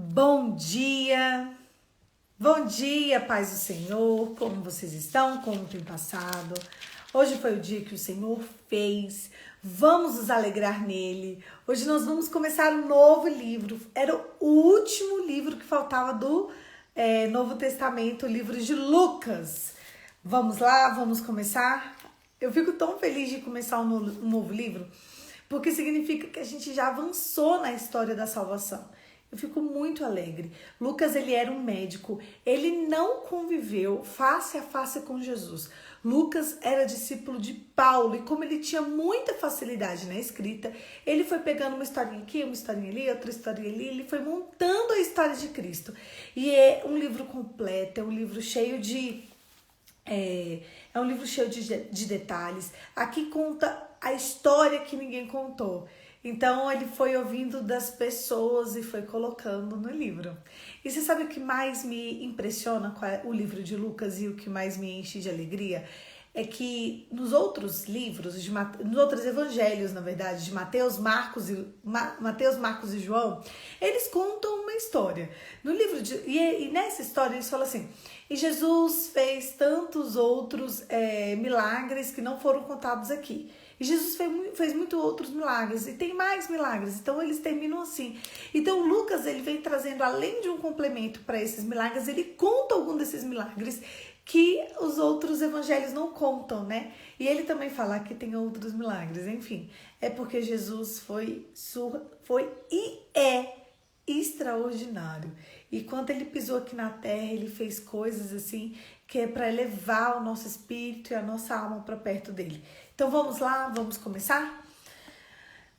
Bom dia! Bom dia, paz do Senhor! Como vocês estão? Como tem passado? Hoje foi o dia que o Senhor fez. Vamos nos alegrar nele. Hoje nós vamos começar um novo livro. Era o último livro que faltava do Novo Testamento, o livro de Lucas. Vamos lá, vamos começar? Eu fico tão feliz de começar um novo livro, porque significa que a gente já avançou na história da salvação. Eu fico muito alegre. Lucas, ele era um médico. Ele não conviveu face a face com Jesus. Lucas era discípulo de Paulo e como ele tinha muita facilidade na escrita, ele foi pegando uma historinha aqui, uma historinha ali, outra historinha ali, ele foi montando a história de Cristo. E é um livro completo, é um livro cheio de... É um livro cheio de detalhes. Aqui conta a história que ninguém contou. Então ele foi ouvindo das pessoas e foi colocando no livro. E você sabe o que mais me impressiona com o livro de Lucas e o que mais me enche de alegria? É que nos outros livros, nos outros evangelhos, na verdade, de Mateus, Marcos e João, eles contam uma história. No livro e nessa história eles falam assim: e Jesus fez tantos outros milagres que não foram contados aqui. E Jesus fez muitos outros milagres e tem mais milagres. Então eles terminam assim. Então Lucas, ele vem trazendo, além de um complemento para esses milagres, ele conta algum desses milagres que os outros evangelhos não contam, né? E ele também fala que tem outros milagres. Enfim, é porque Jesus foi e é extraordinário. E quando ele pisou aqui na terra, ele fez coisas assim que é para elevar o nosso espírito e a nossa alma para perto dele. Então vamos lá, vamos começar?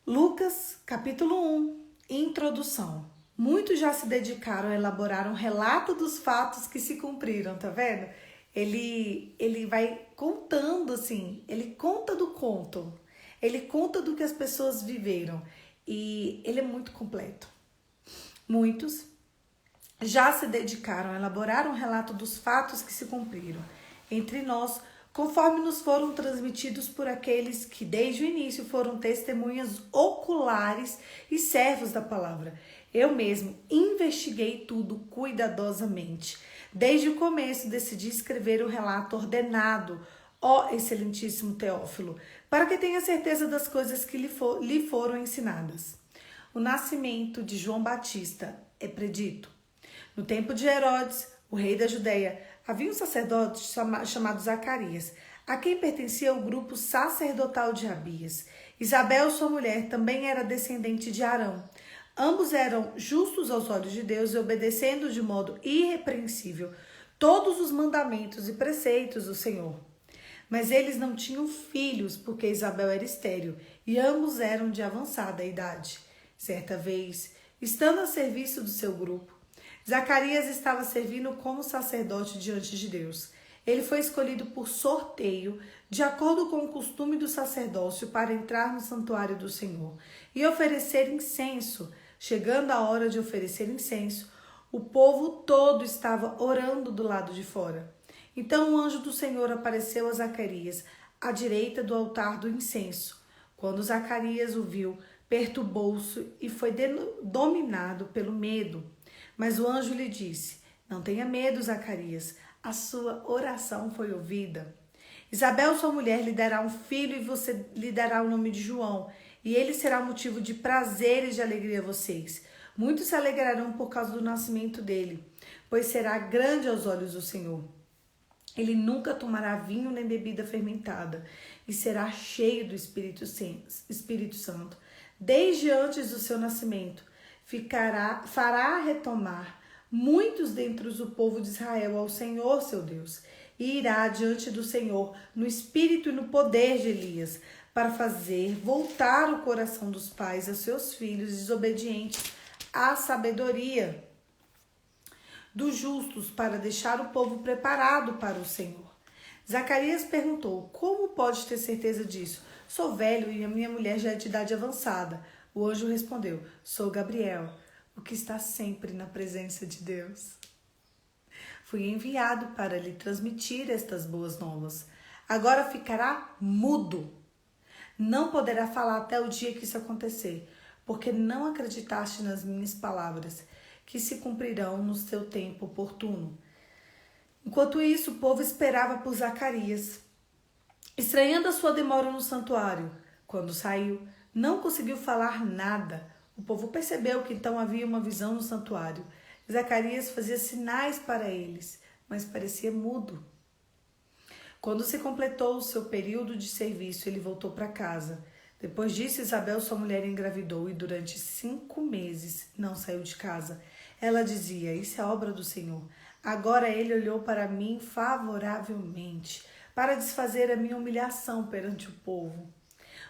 Lucas, capítulo 1, introdução. Muitos já se dedicaram a elaborar um relato dos fatos que se cumpriram, tá vendo? Ele vai contando assim, ele conta do conto, ele conta do que as pessoas viveram e ele é muito completo. Muitos já se dedicaram a elaborar um relato dos fatos que se cumpriram entre nós, conforme nos foram transmitidos por aqueles que desde o início foram testemunhas oculares e servos da palavra. Eu mesmo investiguei tudo cuidadosamente. Desde o começo decidi escrever o relato ordenado, ó excelentíssimo Teófilo, para que tenha certeza das coisas que lhe foram ensinadas. O nascimento de João Batista é predito. No tempo de Herodes, o rei da Judeia, havia um sacerdote chamado Zacarias, a quem pertencia o grupo sacerdotal de Abias. Isabel, sua mulher, também era descendente de Arão. Ambos eram justos aos olhos de Deus e obedecendo de modo irrepreensível todos os mandamentos e preceitos do Senhor. Mas eles não tinham filhos, porque Isabel era estéril e ambos eram de avançada idade. Certa vez, estando a serviço do seu grupo, Zacarias estava servindo como sacerdote diante de Deus. Ele foi escolhido por sorteio, de acordo com o costume do sacerdócio, para entrar no santuário do Senhor e oferecer incenso. Chegando a hora de oferecer incenso, o povo todo estava orando do lado de fora. Então o anjo do Senhor apareceu a Zacarias, à direita do altar do incenso. Quando Zacarias o viu, perturbou-se e foi dominado pelo medo. Mas o anjo lhe disse: não tenha medo, Zacarias, a sua oração foi ouvida. Isabel, sua mulher, lhe dará um filho e você lhe dará o nome de João, e ele será motivo de prazer e de alegria a vocês. Muitos se alegrarão por causa do nascimento dele, pois será grande aos olhos do Senhor. Ele nunca tomará vinho nem bebida fermentada, e será cheio do Espírito Santo. Desde antes do seu nascimento, fará retomar muitos dentre do povo de Israel ao Senhor seu Deus, e irá diante do Senhor no espírito e no poder de Elias, para fazer voltar o coração dos pais a seus filhos desobedientes à sabedoria dos justos, para deixar o povo preparado para o Senhor. Zacarias perguntou: como pode ter certeza disso? Sou velho e a minha mulher já é de idade avançada. O anjo respondeu: sou Gabriel, o que está sempre na presença de Deus. Fui enviado para lhe transmitir estas boas novas. Agora ficará mudo. Não poderá falar até o dia que isso acontecer, porque não acreditaste nas minhas palavras. que se cumprirão no seu tempo oportuno. Enquanto isso, o povo esperava por Zacarias, estranhando a sua demora no santuário. Quando saiu, não conseguiu falar nada. O povo percebeu que então havia uma visão no santuário. Zacarias fazia sinais para eles, mas parecia mudo. Quando se completou o seu período de serviço, ele voltou para casa. Depois disso, Isabel, sua mulher, engravidou e durante 5 meses não saiu de casa. Ela dizia: isso é obra do Senhor. Agora ele olhou para mim favoravelmente, para desfazer a minha humilhação perante o povo.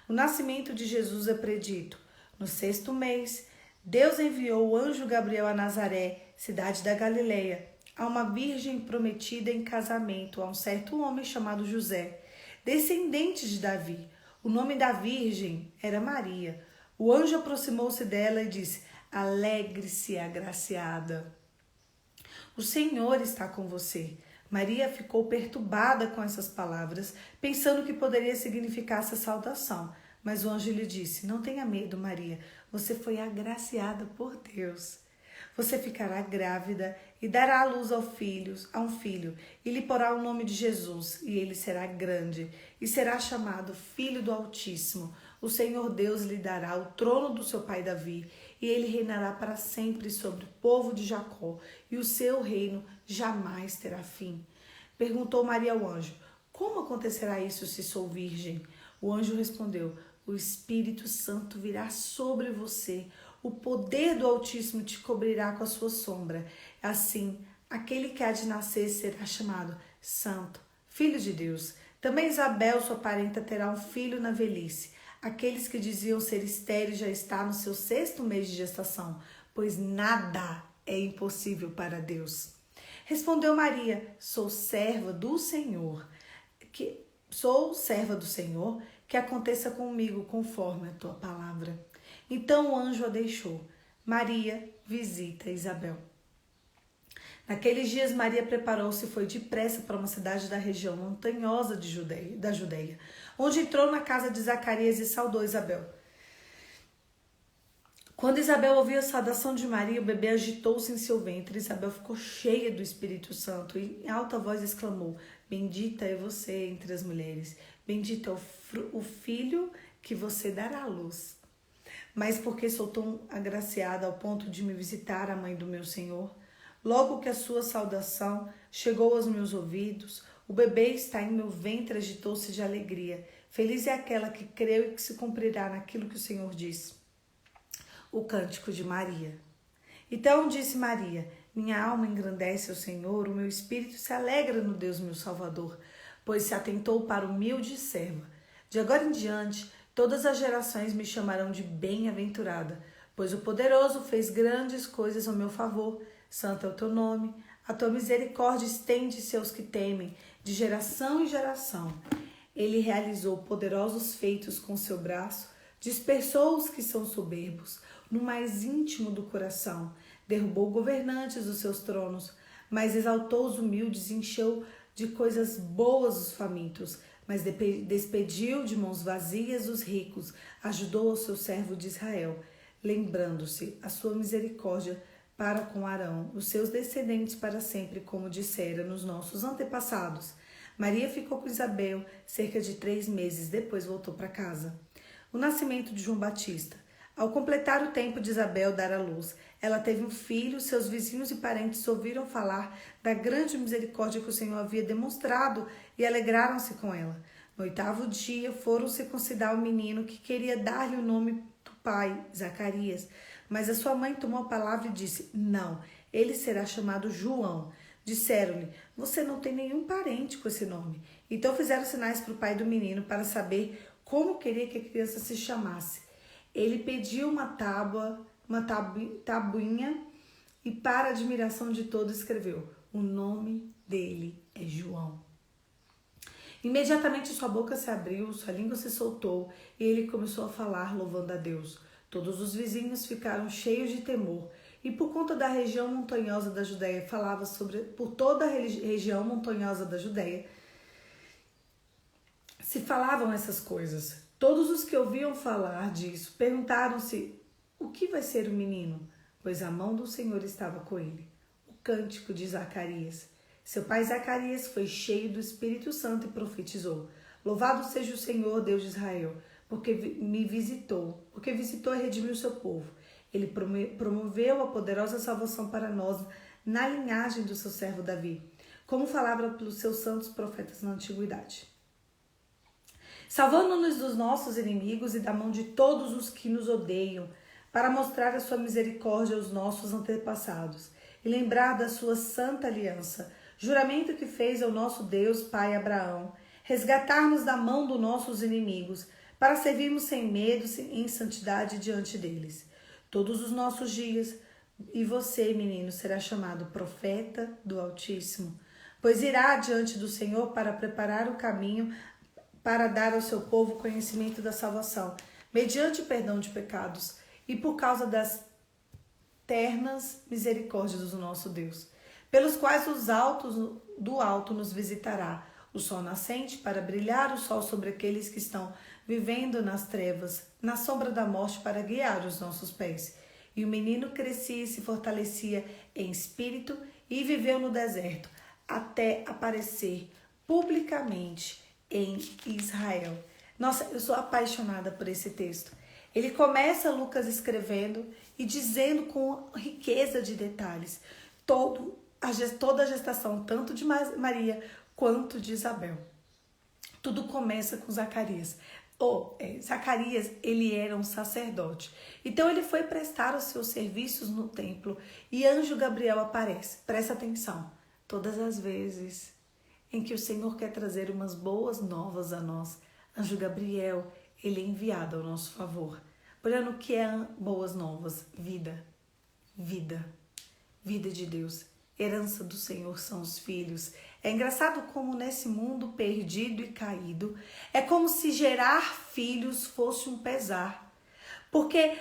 O nascimento de Jesus é predito. No 6º mês, Deus enviou o anjo Gabriel a Nazaré, cidade da Galileia, a uma virgem prometida em casamento a um certo homem chamado José, descendente de Davi. O nome da virgem era Maria. O anjo aproximou-se dela e disse: alegre-se, agraciada. O Senhor está com você. Maria ficou perturbada com essas palavras, pensando que poderia significar essa saudação. Mas o anjo lhe disse: não tenha medo, Maria. Você foi agraciada por Deus. Você ficará grávida e dará à luz a um filho, e lhe porá o nome de Jesus, e ele será grande, e será chamado Filho do Altíssimo. O Senhor Deus lhe dará o trono do seu pai Davi, e ele reinará para sempre sobre o povo de Jacó, e o seu reino jamais terá fim. Perguntou Maria ao anjo: como acontecerá isso se sou virgem? O anjo respondeu: o Espírito Santo virá sobre você. O poder do Altíssimo te cobrirá com a sua sombra. Assim, aquele que há de nascer será chamado Santo, Filho de Deus. Também Isabel, sua parenta, terá um filho na velhice. Aqueles que diziam ser estéreis já está no seu 6º mês de gestação, pois nada é impossível para Deus. Respondeu Maria: sou serva do Senhor, que aconteça comigo conforme a tua palavra. Então o anjo a deixou. Maria visita Isabel. Naqueles dias, Maria preparou-se e foi depressa para uma cidade da região montanhosa da Judeia, onde entrou na casa de Zacarias e saudou Isabel. Quando Isabel ouviu a saudação de Maria, o bebê agitou-se em seu ventre. Isabel ficou cheia do Espírito Santo e em alta voz exclamou: bendita é você entre as mulheres, bendito é o filho que você dará à luz. Mas porque sou tão agraciada ao ponto de me visitar a mãe do meu Senhor? Logo que a sua saudação chegou aos meus ouvidos, o bebê está em meu ventre, agitou-se de alegria. Feliz é aquela que creu e que se cumprirá naquilo que o Senhor disse. O cântico de Maria. Então disse Maria: minha alma engrandece ao Senhor, o meu espírito se alegra no Deus meu Salvador, pois se atentou para o humilde serva. De agora em diante, todas as gerações me chamarão de bem-aventurada, pois o Poderoso fez grandes coisas ao meu favor. Santo é o teu nome, a tua misericórdia estende-se aos que temem, de geração em geração. Ele realizou poderosos feitos com seu braço, dispersou os que são soberbos, no mais íntimo do coração, derrubou governantes dos seus tronos, mas exaltou os humildes e encheu de coisas boas os famintos, mas despediu de mãos vazias os ricos, ajudou ao seu servo de Israel, lembrando-se a sua misericórdia para com Arão, os seus descendentes para sempre, como dissera nos nossos antepassados. Maria ficou com Isabel cerca de 3 meses, depois voltou para casa. O nascimento de João Batista. Ao completar o tempo de Isabel dar à luz, ela teve um filho, seus vizinhos e parentes ouviram falar da grande misericórdia que o Senhor havia demonstrado e alegraram-se com ela. No 8º dia, foram circuncidar o menino que queria dar-lhe o nome do pai, Zacarias. Mas a sua mãe tomou a palavra e disse: não, ele será chamado João. Disseram-lhe: você não tem nenhum parente com esse nome. Então fizeram sinais para o pai do menino para saber como queria que a criança se chamasse. Ele pediu uma tabuinha e, para a admiração de todos, escreveu: o nome dele é João. Imediatamente sua boca se abriu, sua língua se soltou e ele começou a falar, louvando a Deus. Todos os vizinhos ficaram cheios de temor e, por conta da região montanhosa da Judeia, por toda a região montanhosa da Judeia, se falavam essas coisas. Todos os que ouviam falar disso perguntaram-se: o que vai ser o menino? pois a mão do Senhor estava com ele. O cântico de Zacarias. Seu pai Zacarias foi cheio do Espírito Santo e profetizou: Louvado seja o Senhor, Deus de Israel, porque visitou e redimiu o seu povo. Ele promoveu a poderosa salvação para nós na linhagem do seu servo Davi, como falava pelos seus santos profetas na antiguidade. Salvando-nos dos nossos inimigos e da mão de todos os que nos odeiam, para mostrar a sua misericórdia aos nossos antepassados e lembrar da sua santa aliança, juramento que fez ao nosso Deus, Pai Abraão, resgatar-nos da mão dos nossos inimigos, para servirmos sem medo e em santidade diante deles. Todos os nossos dias, e você, menino, será chamado profeta do Altíssimo, pois irá diante do Senhor para preparar o caminho para dar ao seu povo conhecimento da salvação, mediante o perdão de pecados e por causa das ternas misericórdias do nosso Deus, pelos quais do alto nos visitará o sol nascente para brilhar o sol sobre aqueles que estão vivendo nas trevas, na sombra da morte para guiar os nossos pés. E o menino crescia e se fortalecia em espírito e viveu no deserto, até aparecer publicamente em Israel. Nossa, eu sou apaixonada por esse texto. Ele começa Lucas escrevendo e dizendo com riqueza de detalhes toda a gestação, tanto de Maria quanto de Isabel. Tudo começa com Zacarias. Zacarias, ele era um sacerdote. Então ele foi prestar os seus serviços no templo e anjo Gabriel aparece. Presta atenção. Todas as vezes em que o Senhor quer trazer umas boas novas a nós, anjo Gabriel, ele é enviado ao nosso favor. Olhando o que é boas novas? Vida de Deus. Herança do Senhor são os filhos. É engraçado como nesse mundo perdido e caído, é como se gerar filhos fosse um pesar. Porque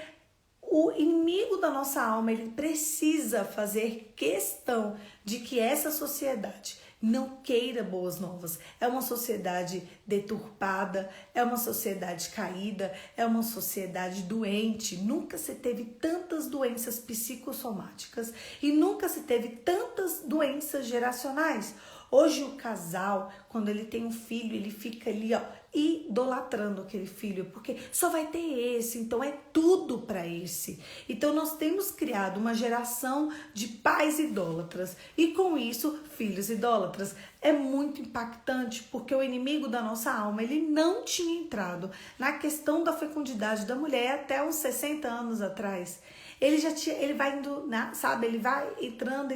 o inimigo da nossa alma, ele precisa fazer questão de que essa sociedade não queira boas novas. É uma sociedade deturpada, é uma sociedade caída, é uma sociedade doente. Nunca se teve tantas doenças psicossomáticas e nunca se teve tantas doenças geracionais. Hoje o casal, quando ele tem um filho, ele fica ali, idolatrando aquele filho, porque só vai ter esse, então é tudo para esse. Então nós temos criado uma geração de pais idólatras e com isso filhos idólatras. É muito impactante porque o inimigo da nossa alma, ele não tinha entrado na questão da fecundidade da mulher até uns 60 anos atrás. Ele vai indo, sabe, ele vai entrando,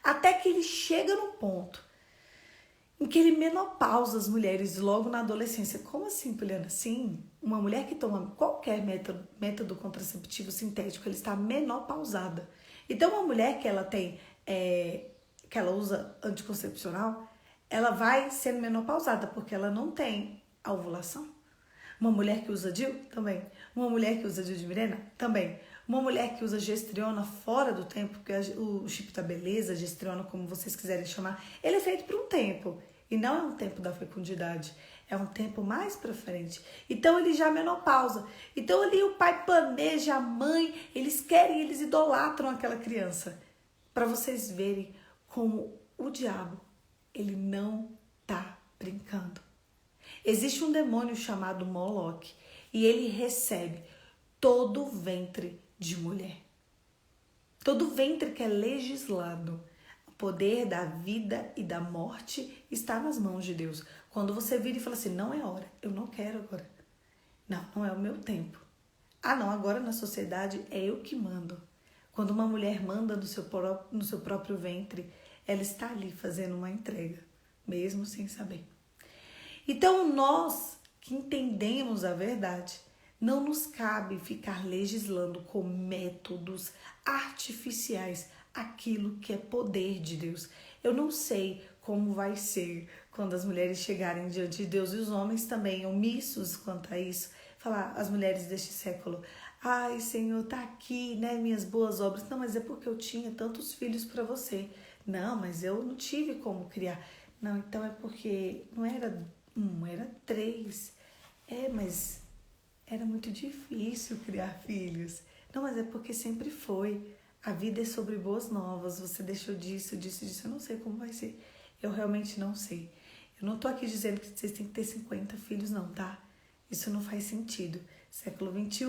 até que ele chega no ponto em que ele menopausa as mulheres logo na adolescência. Como assim, Poliana? Sim, uma mulher que toma qualquer método contraceptivo sintético, ela está menopausada. Então, uma mulher que ela tem, que ela usa anticoncepcional, ela vai sendo menopausada, porque ela não tem a ovulação. Uma mulher que usa DIU, também. Uma mulher que usa DIU de Mirena, também. Uma mulher que usa gestriona fora do tempo, porque o chip da beleza, gestriona, como vocês quiserem chamar, ele é feito por um tempo. E não é um tempo da fecundidade, é um tempo mais pra frente. Então ele já menopausa. Então ali o pai planeja, a mãe, eles idolatram aquela criança. Para vocês verem como o diabo, ele não tá brincando. Existe um demônio chamado Moloque e ele recebe todo o ventre de mulher. Todo ventre que é legislado. O poder da vida e da morte está nas mãos de Deus. Quando você vira e fala assim, não é hora, eu não quero agora. Não é o meu tempo. Não, agora na sociedade é eu que mando. Quando uma mulher manda no seu próprio ventre, ela está ali fazendo uma entrega, mesmo sem saber. Então nós que entendemos a verdade, não nos cabe ficar legislando com métodos artificiais aquilo que é poder de Deus. Eu não sei como vai ser quando as mulheres chegarem diante de Deus e os homens também omissos quanto a isso. Falar, as mulheres deste século, ai Senhor, tá aqui, né, minhas boas obras. Não, mas é porque eu tinha tantos filhos para você. Não, mas eu não tive como criar. Não, então é porque não era era 3. Mas era muito difícil criar filhos. Não, mas é porque sempre foi. A vida é sobre boas novas. Você deixou disso. Eu não sei como vai ser. Eu realmente não sei. Eu não tô aqui dizendo que vocês têm que ter 50 filhos, não, tá? Isso não faz sentido. Século XXI,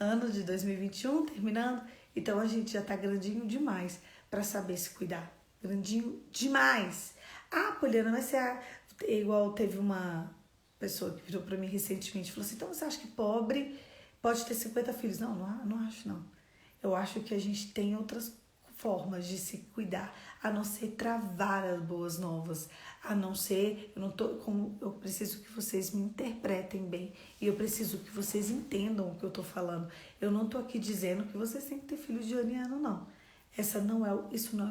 ano de 2021, terminando. Então a gente já tá grandinho demais para saber se cuidar. Grandinho demais. Ah, Poliana, mas você é igual teve uma pessoa que virou para mim recentemente e falou assim: então você acha que pobre pode ter 50 filhos? Não, não acho, não. Eu acho que a gente tem outras formas de se cuidar, a não ser travar as boas novas, a não ser, eu preciso que vocês me interpretem bem e eu preciso que vocês entendam o que eu tô falando. Eu não tô aqui dizendo que vocês têm que ter filhos de ano em ano, não. Isso não é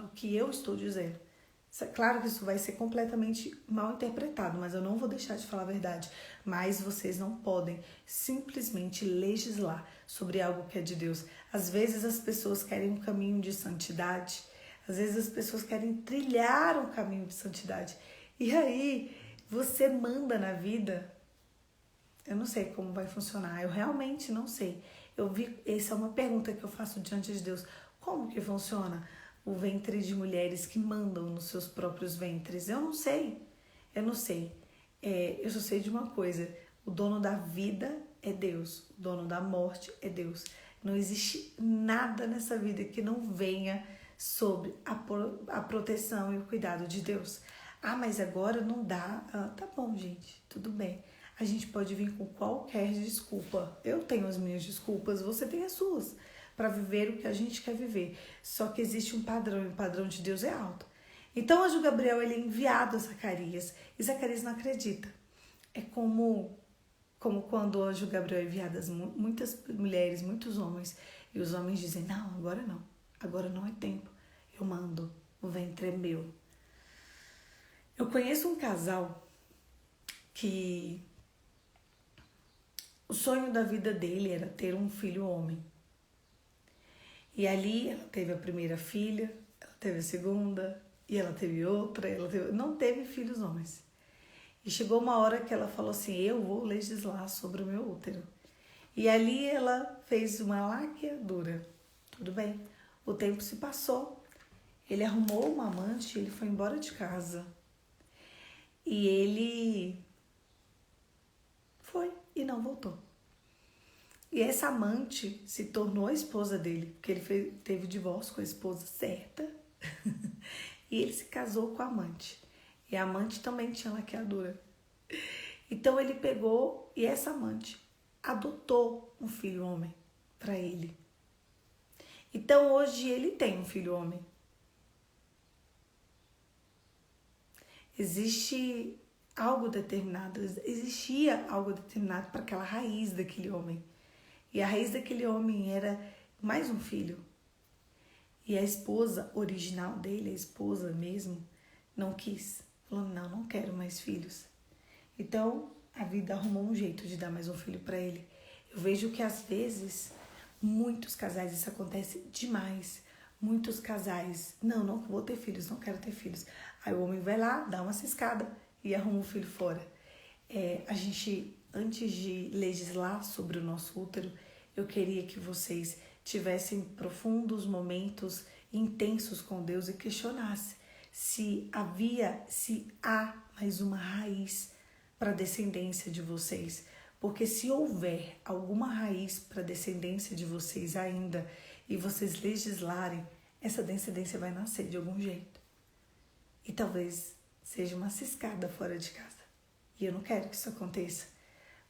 o que eu estou dizendo. Claro que isso vai ser completamente mal interpretado, mas eu não vou deixar de falar a verdade. Mas vocês não podem simplesmente legislar sobre algo que é de Deus. Às vezes as pessoas querem um caminho de santidade, às vezes as pessoas querem trilhar um caminho de santidade. E aí você manda na vida. Eu não sei como vai funcionar, eu realmente não sei. Essa é uma pergunta que eu faço diante de Deus. Como que funciona o ventre de mulheres que mandam nos seus próprios ventres? Eu não sei. Eu só sei de uma coisa: o dono da vida é Deus, o dono da morte é Deus. Não existe nada nessa vida que não venha sobre a proteção e o cuidado de Deus. Ah, mas agora não dá. Ah, tá bom, gente, tudo bem. A gente pode vir com qualquer desculpa. Eu tenho as minhas desculpas, você tem as suas, para viver o que a gente quer viver. Só que existe um padrão, e o padrão de Deus é alto. Então, o anjo Gabriel, ele é enviado a Zacarias, e Zacarias não acredita. É como quando o anjo Gabriel é enviado a muitas mulheres, muitos homens, e os homens dizem: não, agora não é tempo, eu mando, o ventre é meu. Eu conheço um casal que o sonho da vida dele era ter um filho homem. E ali ela teve a primeira filha, ela teve a segunda, e ela teve outra, não teve filhos homens. E chegou uma hora que ela falou assim: eu vou legislar sobre o meu útero. E ali ela fez uma laqueadura. Tudo bem. O tempo se passou. Ele arrumou uma amante, ele foi embora de casa. E ele foi e não voltou. E essa amante se tornou a esposa dele, porque ele teve divórcio com a esposa certa. E ele se casou com a amante. E a amante também tinha laqueadura. Então ele pegou e essa amante adotou um filho homem para ele. Então hoje ele tem um filho homem. Existia algo determinado para aquela raiz daquele homem. E a raiz daquele homem era mais um filho. E a esposa original dele, a esposa mesmo, não quis. Falou: não quero mais filhos. Então, a vida arrumou um jeito de dar mais um filho para ele. Eu vejo que às vezes, muitos casais, isso acontece demais. Muitos casais: não vou ter filhos, não quero ter filhos. Aí o homem vai lá, dá uma ciscada e arruma um filho fora. A gente, antes de legislar sobre o nosso útero, eu queria que vocês tivessem profundos momentos intensos com Deus e questionassem se há mais uma raiz para a descendência de vocês. Porque se houver alguma raiz para a descendência de vocês ainda e vocês legislarem, essa descendência vai nascer de algum jeito. E talvez seja uma ciscada fora de casa. E eu não quero que isso aconteça.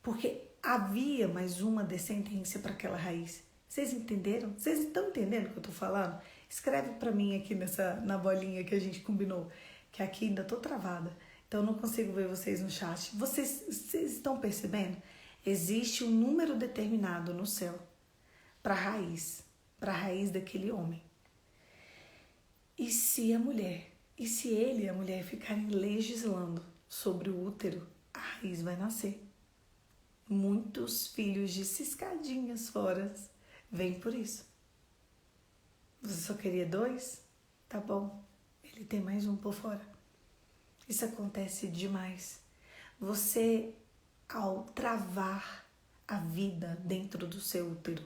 Porque havia mais uma descendência para aquela raiz. Vocês entenderam? Vocês estão entendendo o que eu estou falando? Escreve para mim aqui na bolinha que a gente combinou. Que aqui ainda estou travada. Então eu não consigo ver vocês no chat. Vocês estão percebendo? Existe um número determinado no céu para a raiz daquele homem. E se ele e a mulher ficarem legislando sobre o útero, a raiz vai nascer. Muitos filhos de ciscadinhas fora vêm por isso. Você só queria 2? Tá bom, ele tem mais um por fora. Isso acontece demais. Você, ao travar a vida dentro do seu útero,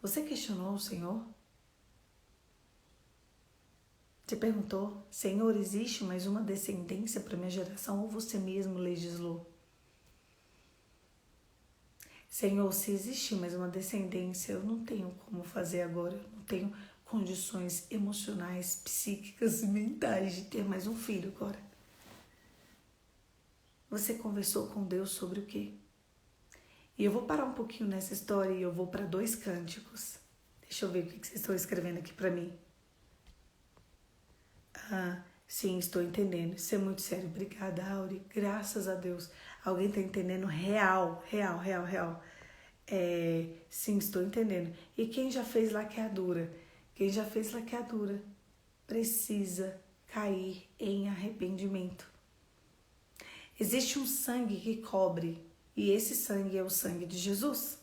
Você questionou o Senhor? Você perguntou, Senhor, existe mais uma descendência para minha geração ou você mesmo legislou? Senhor, se existe mais uma descendência, eu não tenho como fazer agora, eu não tenho condições emocionais, psíquicas e mentais de ter mais um filho agora. Você conversou com Deus sobre o quê? E eu vou parar um pouquinho nessa história e eu vou para 2 cânticos. Deixa eu ver o que vocês estão escrevendo aqui para mim. Ah, sim, estou entendendo. Isso é muito sério. Obrigada, Auri. Graças a Deus. Alguém está entendendo real. Sim, estou entendendo. E quem já fez laqueadura? Quem já fez laqueadura precisa cair em arrependimento. Existe um sangue que cobre e esse sangue é o sangue de Jesus,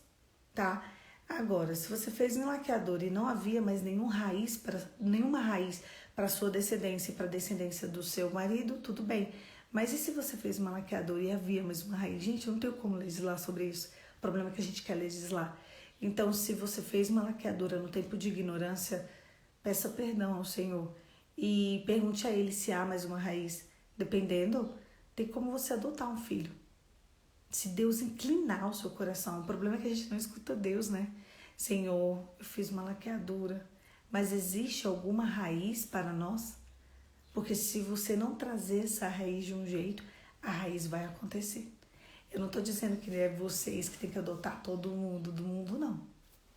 tá? Agora, se você fez em laqueadura e não havia mais nenhuma raiz para sua descendência e para a descendência do seu marido, tudo bem. Mas e se você fez uma laqueadura e havia mais uma raiz? Gente, eu não tenho como legislar sobre isso. O problema é que a gente quer legislar. Então, se você fez uma laqueadura no tempo de ignorância, peça perdão ao Senhor e pergunte a Ele se há mais uma raiz. Dependendo, tem como você adotar um filho. Se Deus inclinar o seu coração. O problema é que a gente não escuta Deus, né? Senhor, eu fiz uma laqueadura, mas existe alguma raiz para nós? Porque se você não trazer essa raiz de um jeito, a raiz vai acontecer. Eu não estou dizendo que é vocês que tem que adotar todo mundo do mundo, não.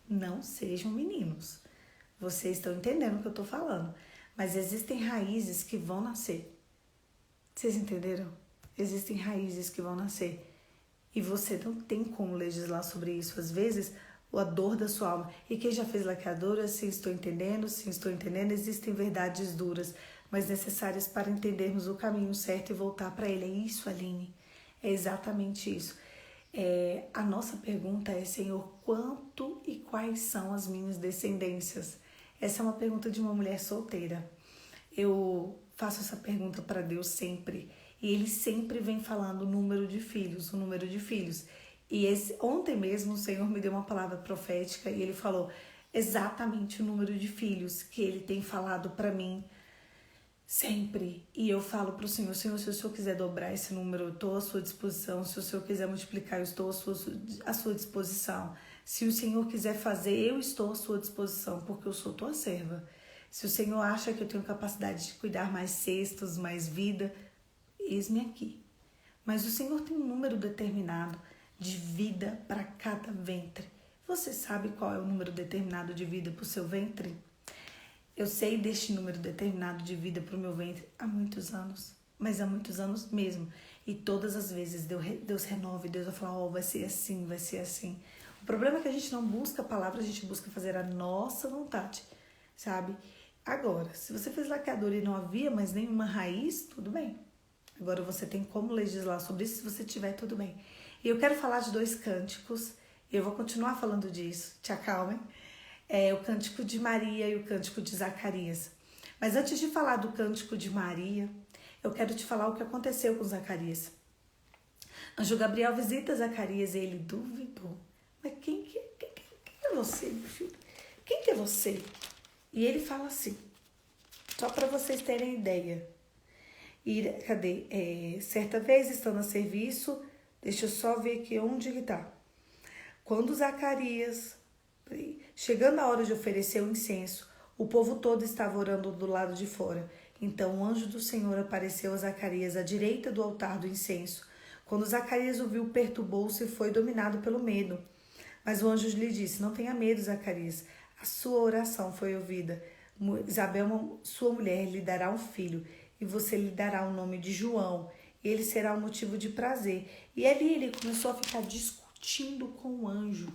Não sejam meninos. Vocês estão entendendo o que eu estou falando. Mas existem raízes que vão nascer. Vocês entenderam? Existem raízes que vão nascer. E você não tem como legislar sobre isso. Às vezes, a dor da sua alma. E quem já fez laqueadura, sim, estou entendendo, existem verdades duras, mas necessárias para entendermos o caminho certo e voltar para ele. É isso, Aline. É exatamente isso. A nossa pergunta é, Senhor, quanto e quais são as minhas descendências? Essa é uma pergunta de uma mulher solteira. Eu faço essa pergunta para Deus sempre. E Ele sempre vem falando o número de filhos. E ontem mesmo o Senhor me deu uma palavra profética e Ele falou exatamente o número de filhos que Ele tem falado para mim sempre. E eu falo para o Senhor, Senhor, se o Senhor quiser dobrar esse número, eu estou à sua disposição. Se o Senhor quiser multiplicar, eu estou à sua disposição. Se o Senhor quiser fazer, eu estou à sua disposição, porque eu sou tua serva. Se o Senhor acha que eu tenho capacidade de cuidar mais cestos, mais vida, eis-me aqui. Mas o Senhor tem um número determinado de vida para cada ventre. Você sabe qual é o número determinado de vida para o seu ventre? Eu sei deste número determinado de vida para o meu ventre há muitos anos, mas há muitos anos mesmo. E todas as vezes Deus renova e Deus vai falar, vai ser assim, vai ser assim. O problema é que a gente não busca a palavra, a gente busca fazer a nossa vontade, sabe? Agora, se você fez laqueadura e não havia mais nenhuma raiz, tudo bem. Agora você tem como legislar sobre isso, se você tiver, tudo bem. E eu quero falar de 2 cânticos, e eu vou continuar falando disso, te acalmem. O cântico de Maria e o cântico de Zacarias. Mas antes de falar do cântico de Maria, eu quero te falar o que aconteceu com Zacarias. Anjo Gabriel visita Zacarias e ele duvidou. Mas quem é você, meu filho? Quem que é você? E ele fala assim, só para vocês terem ideia. Certa vez, estando a serviço, deixa eu só ver aqui onde que tá. Quando Zacarias, chegando a hora de oferecer o incenso, o povo todo estava orando do lado de fora. Então o anjo do Senhor apareceu a Zacarias à direita do altar do incenso. Quando Zacarias o viu, perturbou-se e foi dominado pelo medo. Mas o anjo lhe disse, não tenha medo, Zacarias. A sua oração foi ouvida. Isabel, sua mulher, lhe dará um filho, e você lhe dará o nome de João. Ele será um motivo de prazer. E ali ele começou a ficar discutindo com o anjo.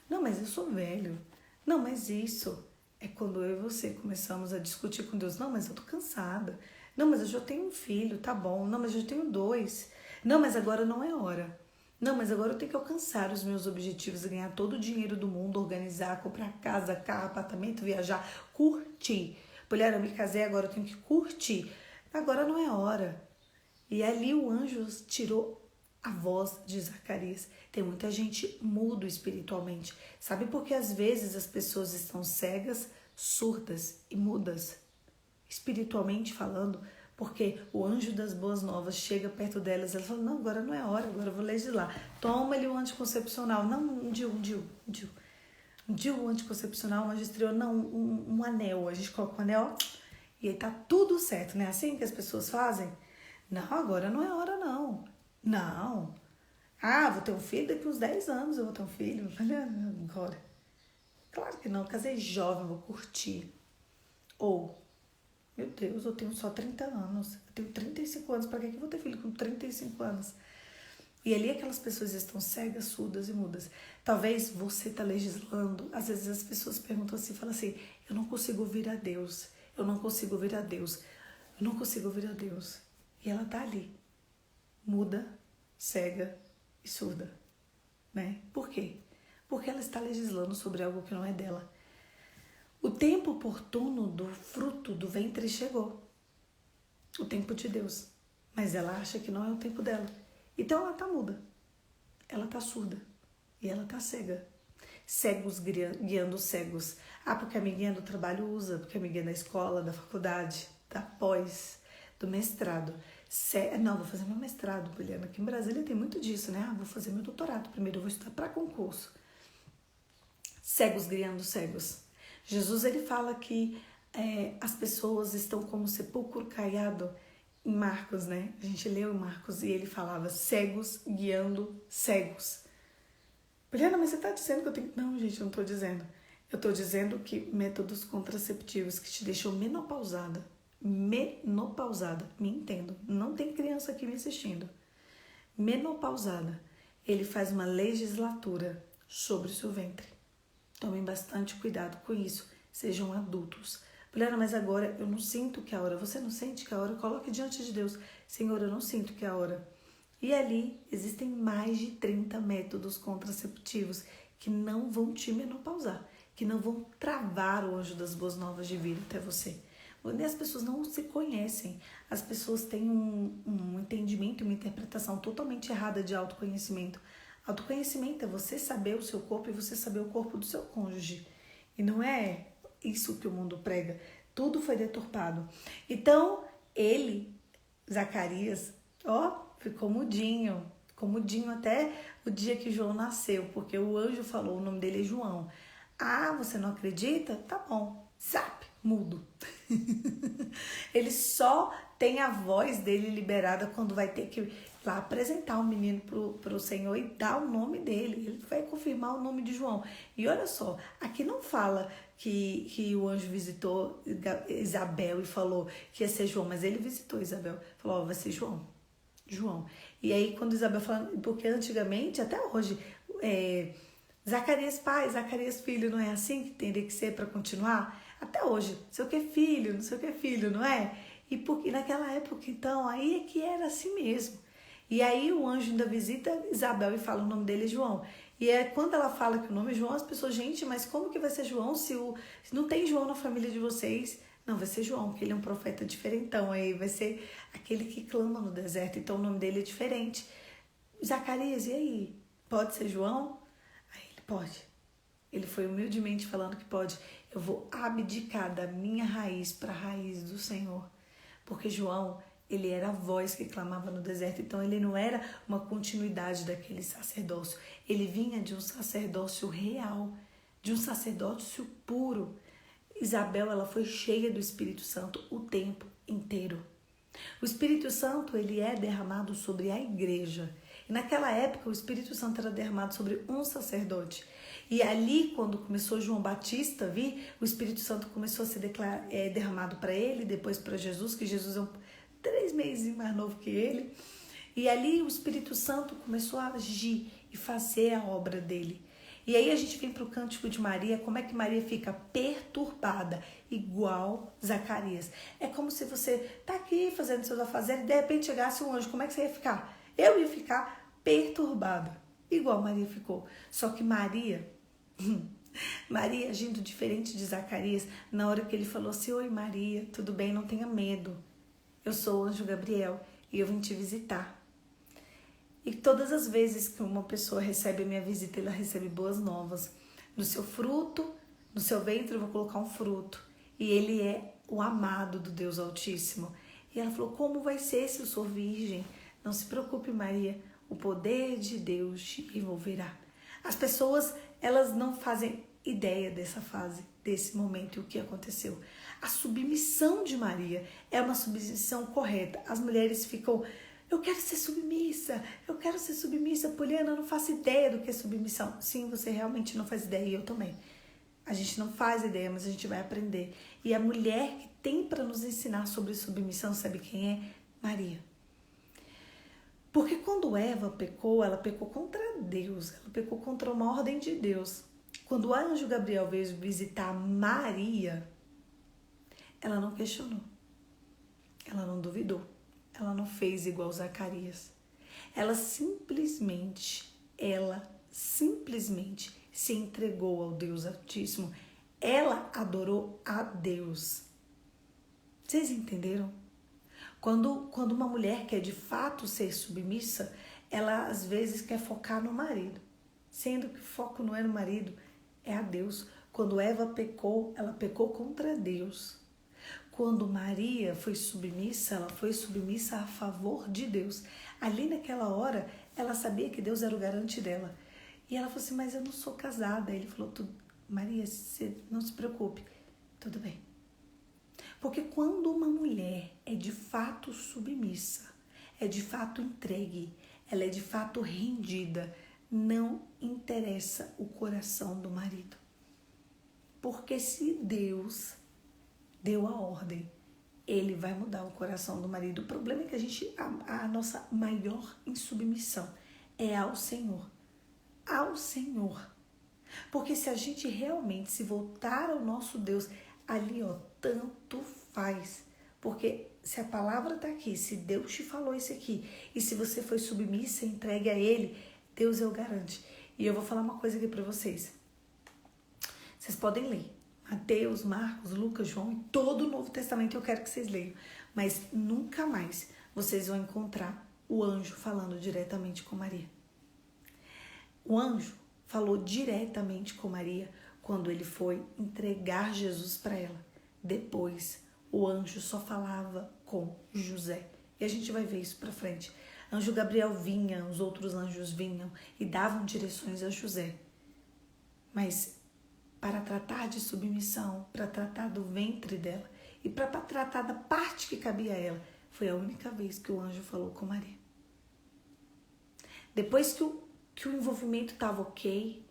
Não, mas eu sou velho. Não, mas isso é quando eu e você começamos a discutir com Deus. Não, mas eu tô cansada. Não, mas eu já tenho um filho, tá bom. Não, mas eu já tenho 2. Não, mas agora não é hora. Não, mas agora eu tenho que alcançar os meus objetivos, ganhar todo o dinheiro do mundo, organizar, comprar casa, carro, apartamento, viajar, curtir. Mulher, eu me casei, agora eu tenho que curtir. Agora não é hora. E ali o anjo tirou a voz de Zacarias. Tem muita gente mudo espiritualmente. Sabe por que às vezes as pessoas estão cegas, surdas e mudas? Espiritualmente falando, porque o anjo das boas novas chega perto delas, ela fala, não, agora não é hora, agora eu vou legislar. Toma-lhe o anticoncepcional. Não, um DIU anticoncepcional, uma estreou, não, um anel. A gente coloca um anel e aí tá tudo certo, né? Assim que as pessoas fazem. Não, agora não é hora, não. Não. Ah, vou ter um filho daqui uns 10 anos, eu vou ter um filho. Agora. Claro que não, casei jovem, vou curtir. Ou, meu Deus, eu tenho só 30 anos. Eu tenho 35 anos, para que eu vou ter filho com 35 anos? E ali aquelas pessoas estão cegas, surdas e mudas. Talvez você está legislando. Às vezes as pessoas perguntam assim, falam assim, eu não consigo ouvir a Deus. Eu não consigo ouvir a Deus. Eu não consigo ouvir a Deus. E ela está ali, muda, cega e surda, né? Por quê? Porque ela está legislando sobre algo que não é dela. O tempo oportuno do fruto do ventre chegou. O tempo de Deus. Mas ela acha que não é o tempo dela. Então ela está muda. Ela está surda. E ela está cega. Cegos guiando cegos. Ah, porque a amiguinha do trabalho usa. Porque a amiguinha da escola, da faculdade, da pós, do mestrado. Não, vou fazer meu mestrado, Juliana. Aqui em Brasília tem muito disso, né? Ah, vou fazer meu doutorado. Primeiro eu vou estudar para concurso. Cegos guiando cegos. Jesus, ele fala que as pessoas estão como sepulcro caiado em Marcos, né? A gente leu em Marcos e ele falava cegos guiando cegos. Juliana, mas você está dizendo que eu tenho... Não, gente, eu não estou dizendo. Eu estou dizendo que métodos contraceptivos que te deixam menopausada, me entendo, não tem criança aqui me assistindo, menopausada, ele faz uma legislatura sobre o seu ventre. Tomem bastante cuidado com isso, sejam adultos. Juliana, mas agora eu não sinto que é a hora. Você não sente que é a hora? Coloque diante de Deus. Senhor, eu não sinto que é a hora. E ali existem mais de 30 métodos contraceptivos que não vão te menopausar, que não vão travar o anjo das boas novas de vir até você. E as pessoas não se conhecem. As pessoas têm um entendimento e uma interpretação totalmente errada de autoconhecimento. Autoconhecimento é você saber o seu corpo e você saber o corpo do seu cônjuge. E não é isso que o mundo prega. Tudo foi deturpado. Então, ele, Zacarias, ficou mudinho. Ficou mudinho até o dia que João nasceu, porque o anjo falou, o nome dele é João. Ah, você não acredita? Tá bom. Zap, mudo. Ele só tem a voz dele liberada quando vai ter que lá apresentar o menino pro Senhor e dar o nome dele. Ele vai confirmar o nome de João. E olha só, aqui não fala que o anjo visitou Isabel e falou que ia ser João, mas ele visitou Isabel. Falou, vai ser João. E aí quando Isabel fala, porque antigamente, até hoje, Zacarias pai, Zacarias filho, não é assim que teria que ser para continuar? Até hoje, não sei o que é filho, não é? E porque naquela época, então, aí é que era assim mesmo. E aí o anjo ainda visita Isabel e fala o nome dele é João. E quando ela fala que o nome é João, as pessoas, gente, mas como que vai ser João se não tem João na família de vocês? Não, vai ser João, porque ele é um profeta diferentão. Aí vai ser aquele que clama no deserto, então o nome dele é diferente. Zacarias, e aí? Pode ser João? Aí ele pode. Ele foi humildemente falando que pode. Eu vou abdicar da minha raiz para a raiz do Senhor. Porque João, ele era a voz que clamava no deserto. Então ele não era uma continuidade daquele sacerdócio. Ele vinha de um sacerdócio real, de um sacerdócio puro. Isabel, ela foi cheia do Espírito Santo o tempo inteiro. O Espírito Santo, ele é derramado sobre a igreja. E naquela época, o Espírito Santo era derramado sobre um sacerdote. E ali, quando começou João Batista a vir, o Espírito Santo começou a ser derramado para ele, depois para Jesus, que Jesus é 3 meses mais novo que ele. E ali o Espírito Santo começou a agir e fazer a obra dele. E aí a gente vem para o Cântico de Maria, como é que Maria fica perturbada, igual Zacarias. É como se você tá aqui fazendo seus afazeres e de repente chegasse um anjo, como é que você ia ficar? Eu ia ficar perturbada, igual Maria ficou. Só que Maria agindo diferente de Zacarias, na hora que ele falou assim, oi Maria, tudo bem, não tenha medo. Eu sou o anjo Gabriel e eu vim te visitar. E todas as vezes que uma pessoa recebe a minha visita, ela recebe boas novas. No seu fruto, no seu ventre eu vou colocar um fruto. E ele é o amado do Deus Altíssimo. E ela falou, como vai ser se eu sou virgem? Não se preocupe, Maria, o poder de Deus te envolverá. As pessoas, elas não fazem ideia dessa fase, desse momento e o que aconteceu. A submissão de Maria é uma submissão correta. As mulheres ficam, eu quero ser submissa, Poliana, eu não faço ideia do que é submissão. Sim, você realmente não faz ideia e eu também. A gente não faz ideia, mas a gente vai aprender. E a mulher que tem para nos ensinar sobre submissão, sabe quem é? Maria. Porque quando Eva pecou, ela pecou contra Deus, ela pecou contra uma ordem de Deus. Quando o anjo Gabriel veio visitar Maria, ela não questionou, ela não duvidou, ela não fez igual Zacarias. Ela simplesmente se entregou ao Deus Altíssimo. Ela adorou a Deus. Vocês entenderam? Quando uma mulher quer de fato ser submissa, ela às vezes quer focar no marido, sendo que o foco não é no marido, é a Deus. Quando Eva pecou, ela pecou contra Deus. Quando Maria foi submissa, ela foi submissa a favor de Deus. Ali naquela hora, ela sabia que Deus era o garante dela. E ela falou assim, mas eu não sou casada. Ele falou, Maria, você não se preocupe, tudo bem. Porque quando uma mulher é de fato submissa, é de fato entregue, ela é de fato rendida, não interessa o coração do marido. Porque se Deus deu a ordem, ele vai mudar o coração do marido. O problema é que a nossa maior insubmissão é ao Senhor. Ao Senhor. Porque se a gente realmente se voltar ao nosso Deus, ali tanto faz. Porque se a palavra está aqui, se Deus te falou isso aqui, e se você foi submissa, entregue a Ele, Deus é o garante. E eu vou falar uma coisa aqui para vocês. Vocês podem ler Mateus, Marcos, Lucas, João e todo o Novo Testamento, eu quero que vocês leiam. Mas nunca mais vocês vão encontrar o anjo falando diretamente com Maria. O anjo falou diretamente com Maria quando ele foi entregar Jesus para ela. Depois, o anjo só falava com José. E a gente vai ver isso para frente. Anjo Gabriel vinha, os outros anjos vinham e davam direções a José. Mas para tratar de submissão, para tratar do ventre dela e para tratar da parte que cabia a ela, foi a única vez que o anjo falou com Maria. Depois que o envolvimento estava ok,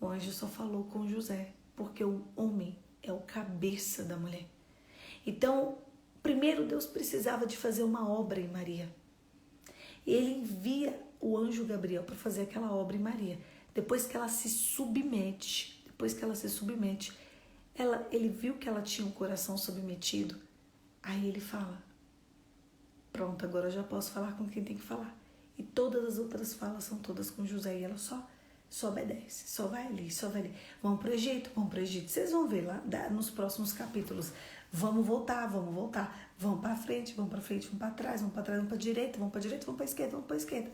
o anjo só falou com José, porque o homem é o cabeça da mulher. Então, primeiro Deus precisava de fazer uma obra em Maria. E ele envia o anjo Gabriel para fazer aquela obra em Maria. Depois que ela se submete, ele viu que ela tinha um coração submetido. Aí ele fala, pronto, agora eu já posso falar com quem tem que falar. E todas as outras falas são todas com José. E ela só obedece, só vai ali. Vamos para o Egito. Vocês vão ver lá nos próximos capítulos. Vamos voltar. Vamos para frente, vamos para trás, vamos para a direita, vamos para a esquerda.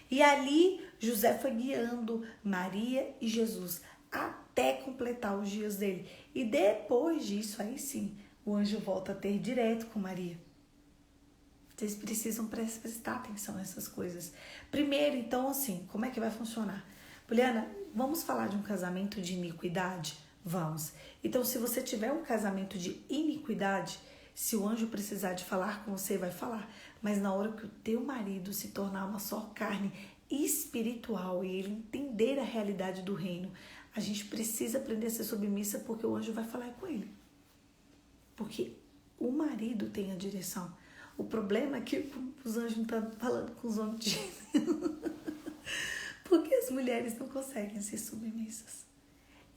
E ali José foi guiando Maria e Jesus até completar os dias dele. E depois disso, aí sim, o anjo volta a ter direto com Maria. Vocês precisam prestar atenção nessas coisas. Primeiro, então, assim, como é que vai funcionar? Poliana, vamos falar de um casamento de iniquidade? Vamos. Então, se você tiver um casamento de iniquidade, se o anjo precisar de falar com você, vai falar. Mas na hora que o teu marido se tornar uma só carne espiritual e ele entender a realidade do reino, a gente precisa aprender a ser submissa porque o anjo vai falar com ele. Porque o marido tem a direção. O problema é que os anjos não estão falando com os homens. Porque as mulheres não conseguem ser submissas.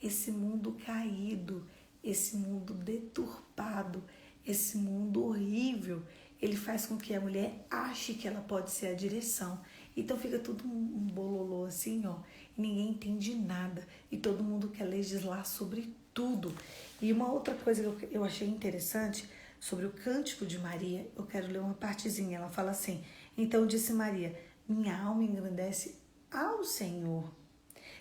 Esse mundo caído, esse mundo deturpado, esse mundo horrível, ele faz com que a mulher ache que ela pode ser a direção. Então fica tudo um bololô assim, ó. E ninguém entende nada. E todo mundo quer legislar sobre tudo. E uma outra coisa que eu achei interessante sobre o cântico de Maria, eu quero ler uma partezinha. Ela fala assim, então disse Maria, Minha alma engrandece ao Senhor,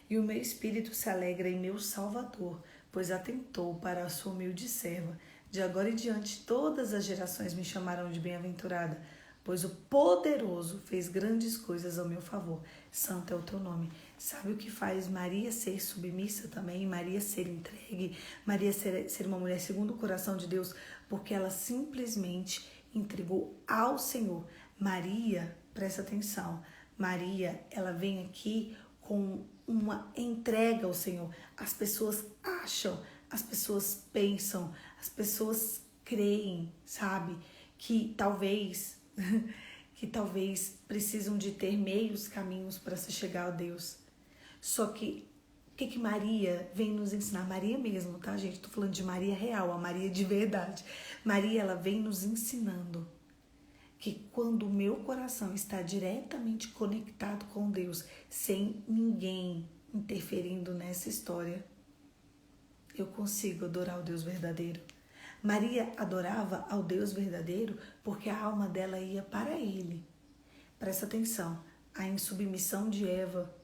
e o meu espírito se alegra em meu Salvador, pois atentou para a sua humilde serva. De agora em diante, todas as gerações me chamarão de bem-aventurada, pois o Poderoso fez grandes coisas ao meu favor. Santo é o teu nome. Sabe o que faz Maria ser submissa também? Maria ser entregue? Maria ser uma mulher segundo o coração de Deus? Porque ela simplesmente entregou ao Senhor. Maria, presta atenção, Maria, ela vem aqui com uma entrega ao Senhor. As pessoas acham, as pessoas pensam, as pessoas creem, sabe? Que talvez precisam de ter meios caminhos para se chegar a Deus. Só que o que Maria vem nos ensinar? Maria mesmo, tá, gente? Tô falando de Maria real, a Maria de verdade. Maria, ela vem nos ensinando que quando o meu coração está diretamente conectado com Deus, sem ninguém interferindo nessa história, eu consigo adorar o Deus verdadeiro. Maria adorava ao Deus verdadeiro porque a alma dela ia para Ele. Presta atenção, a insubmissão de Eva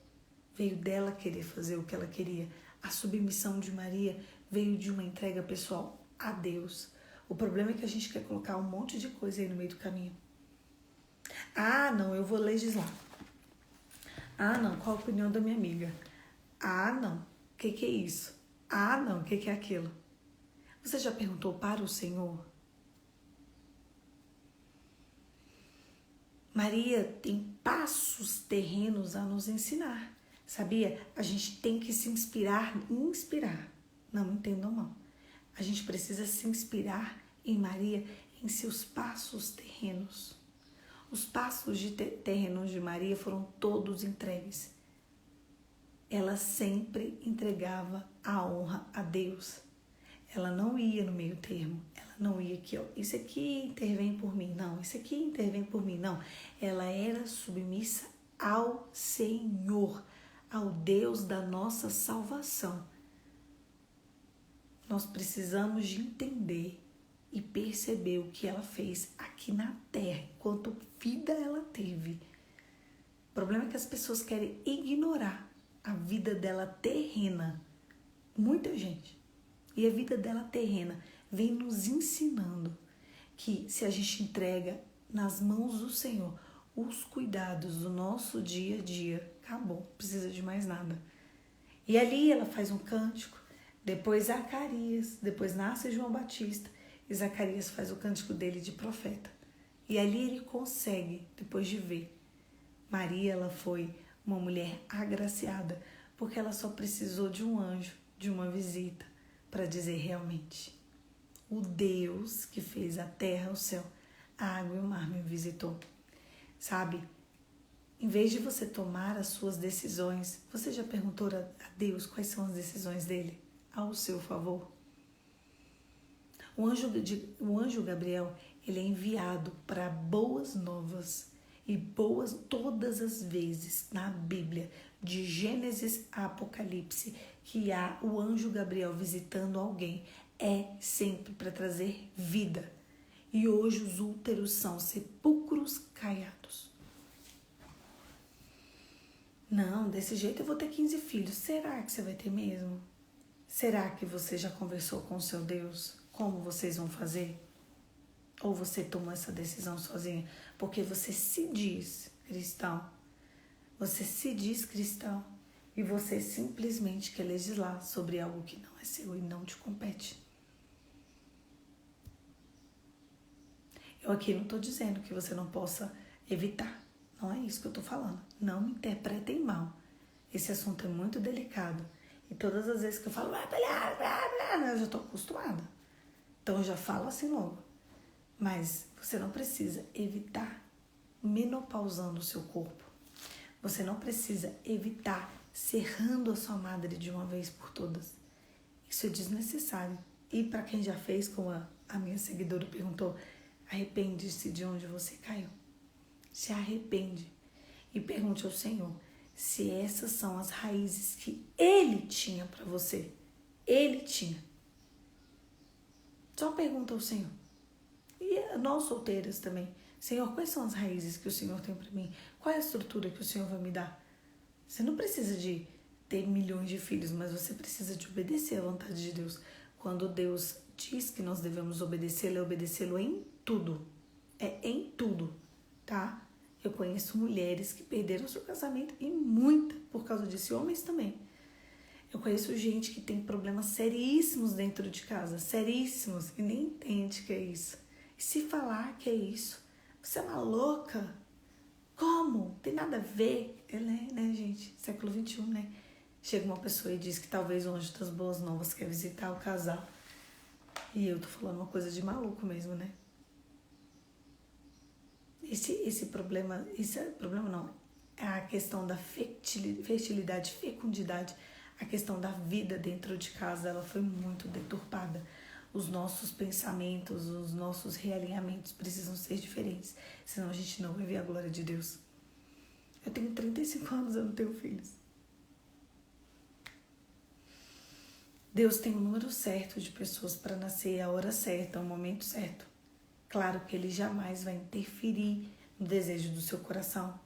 veio dela querer fazer o que ela queria. A submissão de Maria veio de uma entrega pessoal a Deus. O problema é que a gente quer colocar um monte de coisa aí no meio do caminho. Ah, não, eu vou legislar. Ah, não, qual a opinião da minha amiga? Ah, não, o que é isso? Ah, não, o que é aquilo? Você já perguntou para o Senhor? Maria tem passos terrenos a nos ensinar, sabia? A gente tem que se inspirar. Não me entendam mal. A gente precisa se inspirar em Maria, em seus passos terrenos. Os passos terrenos de Maria foram todos entregues. Ela sempre entregava a honra a Deus. Ela não ia no meio termo. Ela não ia aqui, ó, isso aqui intervém por mim. Não, isso aqui intervém por mim. Não. Ela era submissa ao Senhor, ao Deus da nossa salvação. Nós precisamos de entender e perceber o que ela fez aqui na terra, enquanto vida ela teve. O problema é que as pessoas querem ignorar a vida dela terrena. Muita gente. E a vida dela terrena vem nos ensinando que se a gente entrega nas mãos do Senhor os cuidados do nosso dia a dia, acabou, não precisa de mais nada. E ali ela faz um cântico, depois Zacarias, depois nasce João Batista, e Zacarias faz o cântico dele de profeta. E ali ele consegue, depois de ver. Maria, ela foi uma mulher agraciada, porque ela só precisou de um anjo, de uma visita, para dizer realmente, o Deus que fez a terra, o céu, a água e o mar me visitou. Sabe, em vez de você tomar as suas decisões, você já perguntou a Deus quais são as decisões dele ao seu favor? O anjo Gabriel, ele é enviado para boas novas, e boas todas as vezes na Bíblia, de Gênesis a Apocalipse, que há o anjo Gabriel visitando alguém, é sempre para trazer vida. E hoje os úteros são sepulcros caiados. Não, desse jeito eu vou ter 15 filhos. Será que você vai ter mesmo? Será que você já conversou com o seu Deus? Como vocês vão fazer? Ou você tomou essa decisão sozinha? Porque você se diz cristão. Você se diz cristão. E você simplesmente quer legislar sobre algo que não é seu e não te compete. Eu aqui não estou dizendo que você não possa evitar. Não é isso que eu estou falando. Não me interpretem mal. Esse assunto é muito delicado. E todas as vezes que eu falo, eu já estou acostumada. Então eu já falo assim logo. Mas você não precisa evitar menopausando o seu corpo. Você não precisa evitar serrando a sua madre de uma vez por todas. Isso é desnecessário. E para quem já fez, como a minha seguidora perguntou, arrepende-se de onde você caiu. Se arrepende e pergunte ao Senhor se essas são as raízes que Ele tinha para você. Ele tinha. Só pergunta ao Senhor. E nós solteiras também. Senhor, quais são as raízes que o Senhor tem para mim? Qual é a estrutura que o Senhor vai me dar? Você não precisa de ter milhões de filhos, mas você precisa de obedecer à vontade de Deus. Quando Deus diz que nós devemos obedecê-lo, é obedecê-lo em tudo. É em tudo, tá? Eu conheço mulheres que perderam seu casamento e muita por causa disso, e homens também. Eu conheço gente que tem problemas seríssimos dentro de casa, seríssimos, e nem entende que é isso. E se falar que é isso, você é uma louca? Como? Tem nada a ver. Né, gente? Século XXI, né? Chega uma pessoa e diz que talvez o anjo das boas novas quer visitar o casal. E eu tô falando uma coisa de maluco mesmo, né? Esse problema não, é a questão da fertilidade, fecundidade, a questão da vida dentro de casa, ela foi muito deturpada. Os nossos pensamentos, os nossos realinhamentos precisam ser diferentes, senão a gente não vai ver a glória de Deus. Eu tenho 35 anos, eu não tenho filhos. Deus tem o número certo de pessoas para nascer, a hora certa, o momento certo. Claro que Ele jamais vai interferir no desejo do seu coração.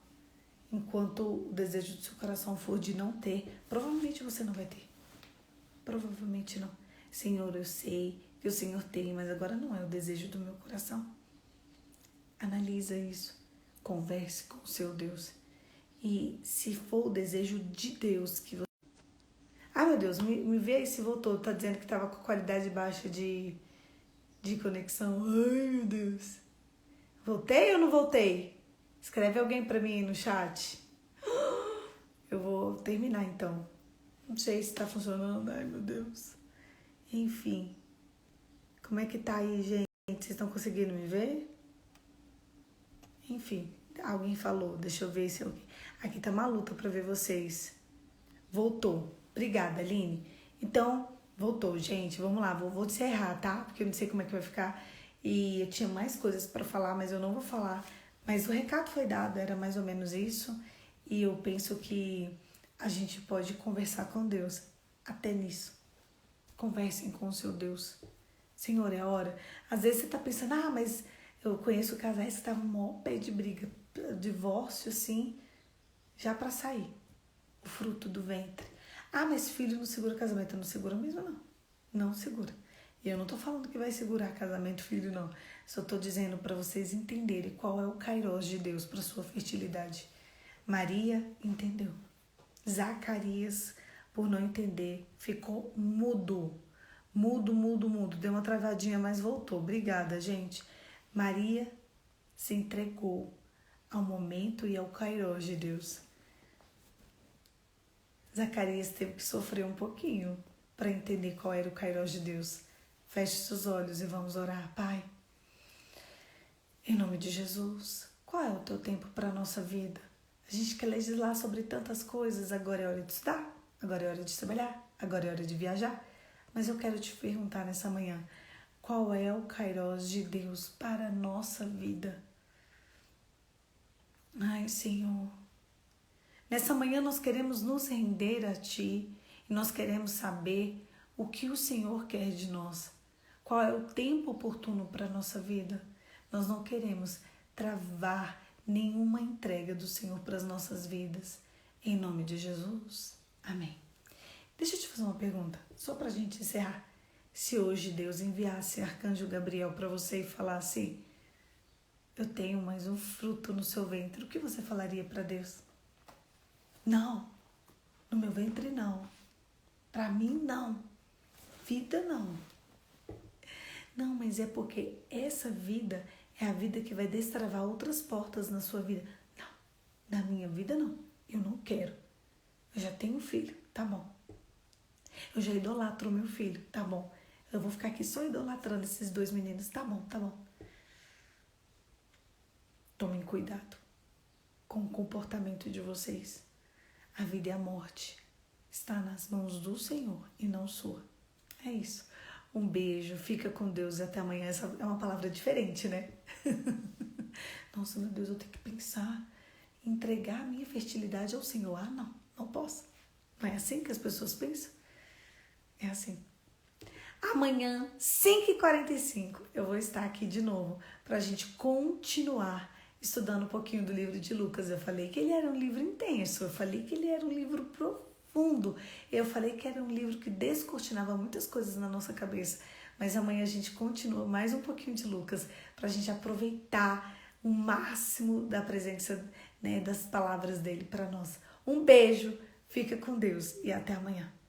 Enquanto o desejo do seu coração for de não ter, provavelmente você não vai ter. Provavelmente não. Senhor, eu sei que o Senhor tem, mas agora não é o desejo do meu coração. Analisa isso. Converse com o seu Deus. E se for o desejo de Deus que você... Ah, meu Deus, me vê aí se voltou. Tá dizendo que tava com qualidade baixa de conexão. Ai, meu Deus. Voltei ou não voltei? Escreve alguém pra mim aí no chat. Eu vou terminar então. Não sei se tá funcionando. Ai, meu Deus. Enfim. Como é que tá aí, gente? Vocês estão conseguindo me ver? Enfim. Alguém falou. Deixa eu ver se alguém... Aqui tá uma luta pra ver vocês. Voltou. Obrigada, Aline. Então, voltou, gente. Vamos lá. Vou encerrar, tá? Porque eu não sei como é que vai ficar. E eu tinha mais coisas pra falar, mas eu não vou falar. Mas o recado foi dado. Era mais ou menos isso. E eu penso que a gente pode conversar com Deus. Até nisso. Conversem com o seu Deus. Senhor, é a hora. Às vezes você tá pensando, mas eu conheço casais que estavam mó pé de briga, divórcio, assim, já pra sair. O fruto do ventre. Mas filho não segura casamento. Não segura mesmo, não. Não segura. E eu não tô falando que vai segurar casamento, filho, não. Só tô dizendo pra vocês entenderem qual é o kairos de Deus pra sua fertilidade. Maria entendeu. Zacarias, por não entender, ficou mudo. Mudo. Deu uma travadinha, mas voltou. Obrigada, gente. Maria se entregou ao momento e ao kairos de Deus. Zacarias teve que sofrer um pouquinho para entender qual era o kairos de Deus. Feche seus olhos e vamos orar. Pai, em nome de Jesus, qual é o teu tempo para a nossa vida? A gente quer legislar sobre tantas coisas. Agora é hora de estudar, agora é hora de trabalhar, agora é hora de viajar. Mas eu quero te perguntar nessa manhã, qual é o kairos de Deus para a nossa vida? Ai, Senhor, nessa manhã nós queremos nos render a Ti e nós queremos saber o que o Senhor quer de nós. Qual é o tempo oportuno para a nossa vida? Nós não queremos travar nenhuma entrega do Senhor para as nossas vidas. Em nome de Jesus. Amém. Deixa eu te fazer uma pergunta, só para a gente encerrar. Se hoje Deus enviasse Arcanjo Gabriel para você e falasse, eu tenho mais um fruto no seu ventre, o que você falaria para Deus? Não, no meu ventre não. Para mim não. Vida não. Não, mas é porque essa vida é a vida que vai destravar outras portas na sua vida. Não, na minha vida não. Eu não quero. Eu já tenho filho, tá bom. Eu já idolatro o meu filho, tá bom. Eu vou ficar aqui só idolatrando esses dois meninos, tá bom. Tomem cuidado com o comportamento de vocês. A vida e a morte está nas mãos do Senhor e não sua. É isso. Um beijo, fica com Deus e até amanhã. Essa é uma palavra diferente, né? Nossa, meu Deus, eu tenho que pensar, entregar a minha fertilidade ao Senhor. Não posso. Não é assim que as pessoas pensam? É assim. Amanhã, 5h45, eu vou estar aqui de novo para a gente continuar estudando um pouquinho do livro de Lucas. Eu falei que ele era um livro intenso, eu falei que ele era um livro profundo, eu falei que era um livro que descortinava muitas coisas na nossa cabeça. Mas amanhã a gente continua mais um pouquinho de Lucas para a gente aproveitar o máximo da presença, né, das palavras dele para nós. Um beijo, fica com Deus e até amanhã.